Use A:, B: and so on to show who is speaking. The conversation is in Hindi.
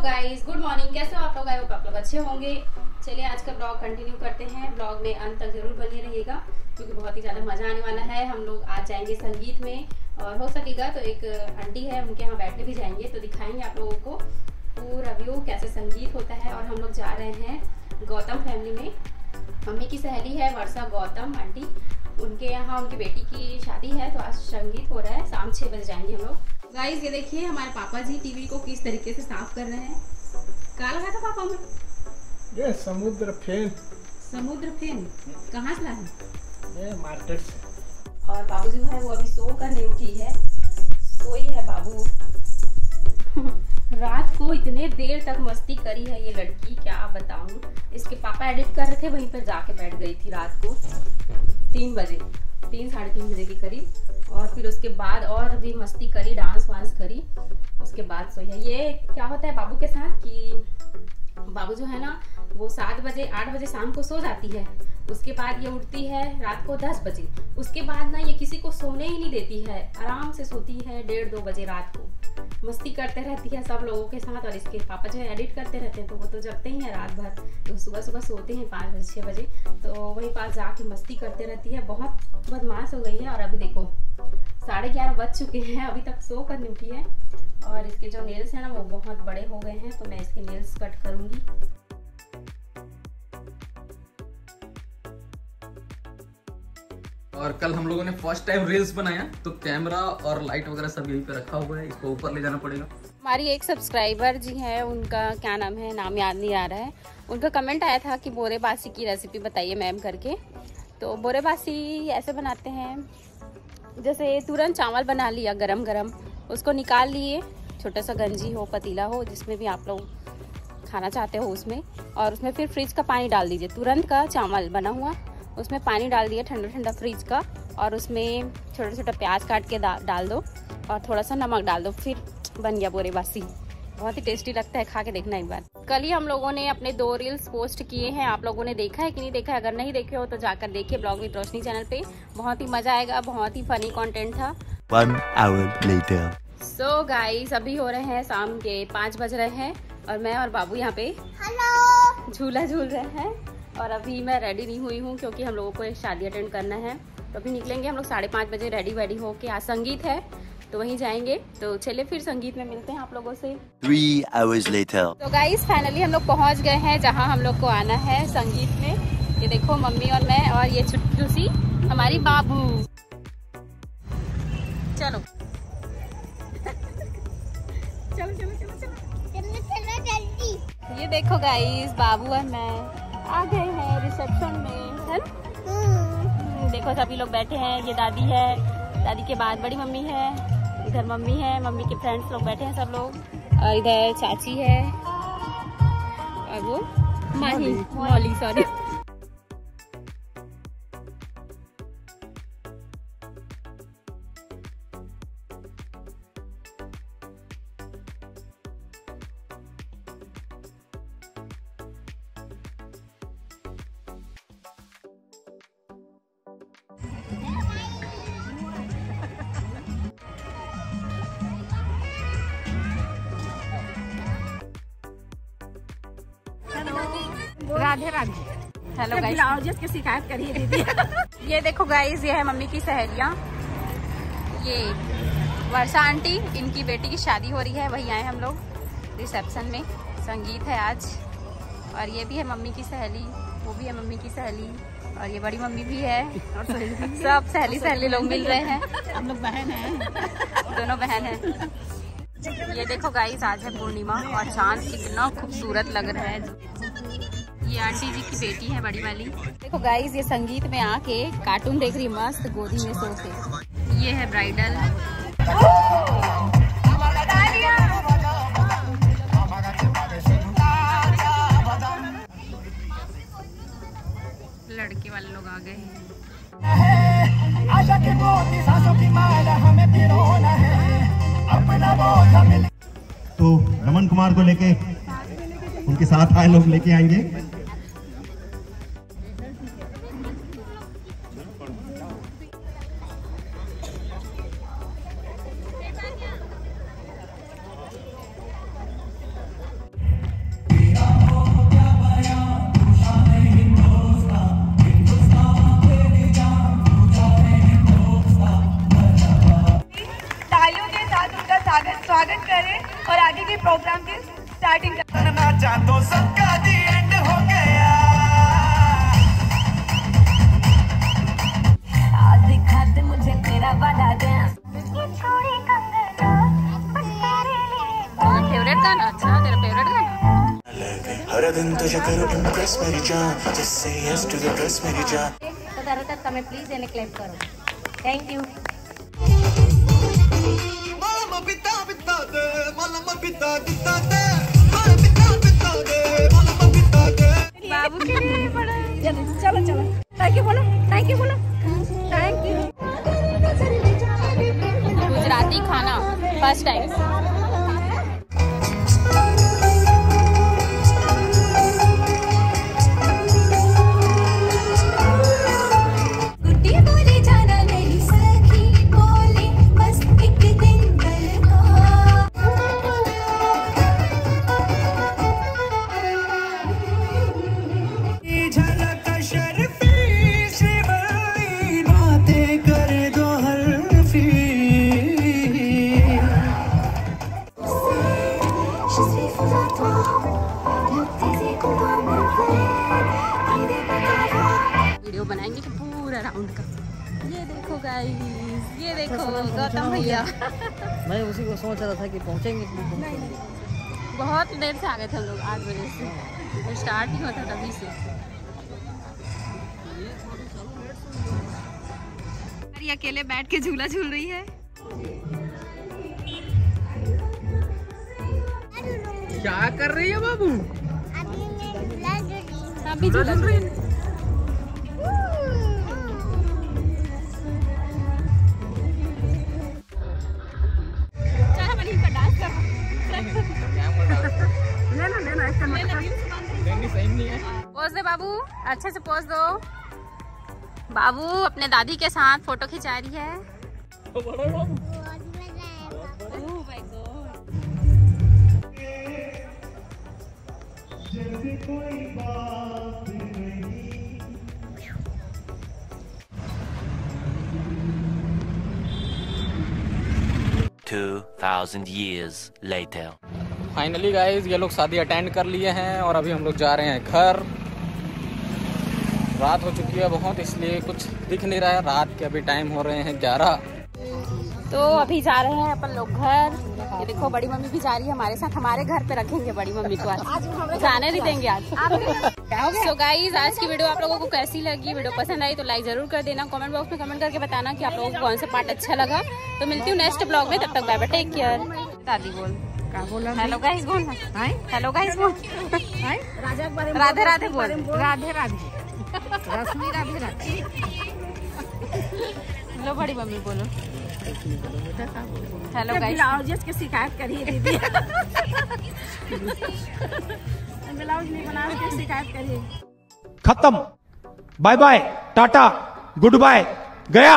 A: Guys, good morning. कैसे हो आप लोग? आई होप आप लोग अच्छे होंगे। चलिए आज का ब्लॉग कंटिन्यू करते हैं। ब्लॉग में अंत तक जरूर बने रहिएगा क्योंकि बहुत ही ज़्यादा मज़ा आने वाला है। हम लोग आज जाएंगे संगीत में और हो सकेगा तो एक आंटी है उनके यहाँ बैठने भी जाएंगे, तो दिखाएंगे आप लोगों को पूरा व्यू कैसे संगीत होता है। और हम लोग जा रहे हैं गौतम फैमिली में। मम्मी की सहेली है वर्षा गौतम आंटी, उनके यहाँ उनकी बेटी की शादी है, तो आज संगीत हो रहा है। शाम 6 बजे जाएंगे हम लोग। गाइस ये देखिए हमारे पापा जी टीवी को किस तरीके से साफ कर रहे हैं। क्या लगा था पापा में?
B: ये समुद्र फेन।
A: समुद्र फेन कहाँ से लाए?
B: ये मार्केट से।
A: और बाबू जो है वो अभी सो कर नहीं उठी है, सोई है बाबू। रात को इतने देर तक मस्ती करी है ये लड़की, क्या बताऊं। इसके पापा एडिट कर रहे थे, वहीं पर जाके बैठ गई थी रात को 3 बजे, 3 साढ़े 3 बजे के करीब। और फिर उसके बाद और भी मस्ती करी, डांस वांस करी, उसके बाद सोई है। ये क्या होता है बाबू के साथ कि बाबू जो है ना वो 7 बजे 8 बजे शाम को सो जाती है, उसके बाद ये उठती है रात को 10 बजे। उसके बाद ना ये किसी को सोने ही नहीं देती है, आराम से सोती है 1:30-2 बजे रात को, मस्ती करते रहती है सब लोगों के साथ। और इसके पापा जो है एडिट करते रहते हैं, तो वो तो जगते ही हैं रात भर, तो सुबह सुबह सोते हैं 5 बजे 6 बजे, तो वही पास जाके मस्ती करते रहती है। बहुत बदमाश हो गई है। और अभी देखो 11:30 बज चुके हैं, अभी तक सो कर नहीं उठी है। और इसके जो नेल्स हैं ना वो बहुत बड़े हो गए हैं, तो मैं इसके नेल्स कट करूंगी।
C: और कल हम लोगों ने फर्स्ट टाइम रील्स बनाया, तो कैमरा और लाइट वगैरह सब यहीं पे रखा हुआ है, इसको ऊपर ले जाना पड़ेगा।
A: हमारी एक सब्सक्राइबर जी है, उनका क्या नाम है, नाम याद नहीं आ रहा है। उनका कमेंट आया था कि बोरे बासी की रेसिपी बताइए मैम करके। तो बोरे बासी ऐसे बनाते हैं, जैसे तुरंत चावल बना लिया गरम गरम, उसको निकाल लिए, छोटा सा गंजी हो पतीला हो जिसमें भी आप लोग खाना चाहते हो उसमें, और उसमें फिर फ्रिज का पानी डाल दीजिए। तुरंत का चावल बना हुआ, उसमें पानी डाल दिया ठंडा ठंडा फ्रिज का, और उसमें छोटा छोटा प्याज काट के डाल दो और थोड़ा सा नमक डाल दो, फिर बन गया बोरे बासी। बहुत ही टेस्टी लगता है, खा के देखना एक बार। कल ही हम लोगों ने अपने 2 रील्स पोस्ट किए हैं, आप लोगों ने देखा है कि नहीं देखा है? अगर नहीं देखे हो तो जाकर देखिए ब्लॉग विद रोशनी चैनल पे, बहुत ही मजा आएगा, बहुत ही फनी कंटेंट था।
D: 1 hour later.
A: सो गाइस अभी हो रहे हैं शाम के 5 बज रहे हैं और मैं और बाबू यहाँ पे झूला झूल रहे हैं। और अभी मैं रेडी नहीं हुई हूँ क्योंकि हम लोगों को एक शादी अटेंड करना है, तो अभी निकलेंगे हम लोग 5:30 बजे रेडी वेडी होके। आज संगीत है तो वहीं जाएंगे, तो चलिए फिर संगीत में मिलते हैं आप लोगों से।
D: 3 hours later.
A: तो गाइस फाइनली हम लोग पहुँच गए हैं जहाँ हम लोग को आना है संगीत में। ये देखो मम्मी और मैं, और ये छुट्टू सी हमारी बाबू। चलो चलो चलो चलो चलो जल्दी। ये देखो गाइस बाबू और मैं आ गए हैं रिसेप्शन में, है ना? देखो सभी लोग बैठे हैं, ये दादी है, दादी के बाद बड़ी मम्मी है, इधर मम्मी है, मम्मी के फ्रेंड्स लोग बैठे हैं सब लोग, और इधर चाची है और वो Mauli sorry. Radhe Radhe. Hello guys, blouse की शिकायत करिए दीदी। ये देखो गाइस, ये है मम्मी की सहेलियाँ, ये वर्षा आंटी, इनकी बेटी की शादी हो रही है, वही आए हम लोग रिसेप्शन में, संगीत है आज। और ये भी है मम्मी की सहेली, वो भी है मम्मी की सहेली, और ये बड़ी मम्मी भी है, और सब सहेली लोग मिल रहे हैं। हम लोग बहन हैं, दोनों बहन हैं। ये देखो गाइस, आज है पूर्णिमा और चांद कितना खूबसूरत लग रहा है। ये आंटी जी की बेटी है बड़ी वाली। देखो गाइस, ये संगीत में आके कार्टून देख रही मस्त गोदी में सो के। ये है ब्राइडल। लड़के वाले लोग आ गए हैं।
E: तो रमन कुमार को लेके उनके साथ आए लोग लेके आएंगे।
F: अभी प्रोग्राम की स्टार्टिंग
G: करना चाहतो सबका दी एंड हो गया।
F: आज दिखा दे मुझे तेरा वाला डांस। ये छोड़ी कंगना बस तेरे लिए।
A: फेवरेट गाना? अच्छा, तेरा फेवरेट गाना?
G: हर दिन तुझे करो इम्प्रेस मेरी जान, just say yes to the dress मेरी जान।
F: तो तरह तक તમે પ્લીઝ એને ક્લેપ કરો. Thank you.
G: માલમ પિતા પિતા દે, માલમ પિતા પિતા દે, માલમ પિતા પિતા દે, માલમ પિતા દे।
A: बाबू के लिए बड़ा।
F: ચલો ચલો. થેન્ક યુ બોલો. થેન્क यू बोलो. Thank you.
A: गुजराती खाना फर्स्ट टाइम। वीडियो बनाएंगे कि पूरा राउंड का। ये देखो गाइस, ये देखो गौतम भैया।
H: मैं उसी को सोच रहा था कि पहुंचेंगे।
A: बहुत देर से आ गए थे हम लोग, 8 बजे से स्टार्ट ही होता तभी से। ये अकेले बैठ के झूला झूल रही है।
C: क्या कर रही है बाबू?
A: अभी झूला झूल रही है। पोज दे बाबू, अच्छे से पोज दो। बाबू अपने दादी के साथ फोटो खिंचा रही है।
E: कोई बात नहीं।
D: 2000 years later.
C: फाइनली गाइस ये लोग शादी अटेंड कर लिए हैं और अभी हम लोग जा रहे हैं घर। रात हो चुकी है बहुत, इसलिए कुछ दिख नहीं रहा है। रात के अभी टाइम हो रहे हैं 11।
A: तो अभी जा रहे हैं अपन लोग घर। ये देखो बड़ी मम्मी भी जा रही है हमारे साथ। हमारे घर पे रखेंगे बड़ी मम्मी को, आज जाने नहीं देंगे आज। सो गाइज आज की वीडियो आप लोगों को कैसी लगी? वीडियो पसंद आई तो लाइक जरूर कर देना। कमेंट बॉक्स में कमेंट करके बताना कि आप लोगों को कौन सा पार्ट अच्छा लगा। तो मिलती हूँ नेक्स्ट ब्लॉग में, तब तक बाय बाय, टेक केयर। दादी बोल, क्या बोला? हेलो गाइस बोल, हेलो गाइस बोल, राधे राधे बोल, राधे राधे, रश्मि राधे राधे। लो बड़ी मम्मी बोलो हेलो गाइस। ब्लाउज की शिकायत करिए दीदी। ब्लाउज नहीं बना के शिकायत करिए।
I: खत्म, bye bye, tata, good bye, गया।